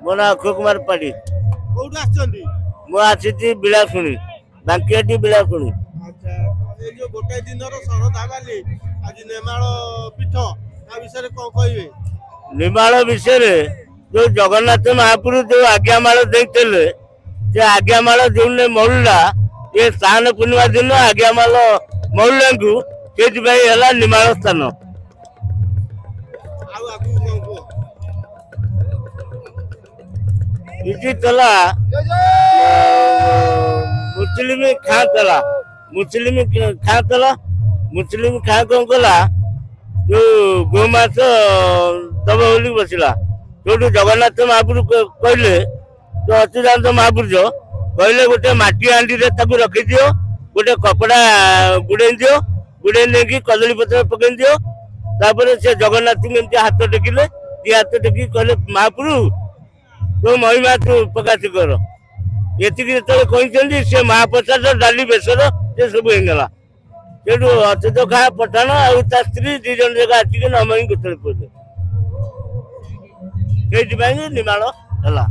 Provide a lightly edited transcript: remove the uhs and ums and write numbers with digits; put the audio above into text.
ମୋ ନାଁ ଅକ୍ଷୟ କୁମାର ପାଢୀ। କୋଉଠୁ ଆସିଛନ୍ତି? ମୁଁ ଆସିଛି ବିଳାଶୁଣି, ବାଙ୍କିଆଟି ବିଳାଶୁଣି। ଆଚ୍ଛା, ଏଇ ଯୋଉ ଗୋଟାଏ ଦିନର ଶରଧା ବାଲି ଆଜି ନେମାଳ ପୀଠ ତା ବିଷୟରେ କଣ କହିବେ? ନେମାଳ ବିଷୟରେ ଯୋଉ ଜଗନ୍ନାଥ ମହାପ୍ରଭୁ ଯୋଉ ଆଜ୍ଞାମାଳ ଦେଇଥିଲେ, ସେ ଆଜ୍ଞାମାଳ ଯୋଉନେ ମଉଳିଲା, ଏ ସ୍ନାନ ପୂର୍ଣ୍ଣିମା ଦିନ ଆଜ୍ଞାମାଳ ମଉଳିଲାଙ୍କୁ ସେଇଥିପାଇଁ ହେଲା ନିମାଳ ସ୍ଥାନ। ଆଉ ଆଗକୁ କଣ କୁହ? ଇଠି ଥିଲା ମୁସଲିମ ଖାଁ ଥିଲା, ମୁସଲିମ ଖାଁ ଥିଲା। ମୁସଲିମ ଖାଁ କଣ କଲା, ଯୋଉ ଗୋମାଂସ ଦବ ବୋଲି ବସିଲା। ଯୋଉଠୁ ଜଗନ୍ନାଥ ମହାପ୍ରଭୁ କହିଲେ, ଯୋଉ ଅଚ୍ୟୁତାନନ୍ଦ ମହାପୁରୁଷ କହିଲେ ଗୋଟେ ମାଟି ହାଣ୍ଡିରେ ତାକୁ ରଖିଦିଅ, ଗୋଟେ କପଡା ଗୁଡେଇ ଦିଅ, ଗୁଡେଇ ନେଇକି କଦଳୀ ପତ୍ର ପକେଇ ଦିଅ। ତାପରେ ସେ ଜଗନ୍ନାଥଙ୍କୁ ଏମିତି ହାତ ଟେକିଲେ, ଦି ହାତ ଟେକିକି କହିଲେ ମହାପ୍ରଭୁ ତୋ ମହିମା ତୁ ପ୍ରକାଶ କର। ଏତିକି ଯେତେବେଳେ କହିଛନ୍ତି, ସେ ମହାପ୍ରସାଦ ଡାଲି ବେସର ସେ ସବୁ ହେଇଗଲା। ସେଠୁ ଅଚ୍ୟୁତ ଖାଁ ପଠାଣ ଆଉ ତା ସ୍ତ୍ରୀ 2 ଜଣ ଯାକ ଆସିକି ନମହି ଗୋତରେ ପଡିଲେ। ସେଇଥିପାଇଁ ନିମାଳ ହେଲା।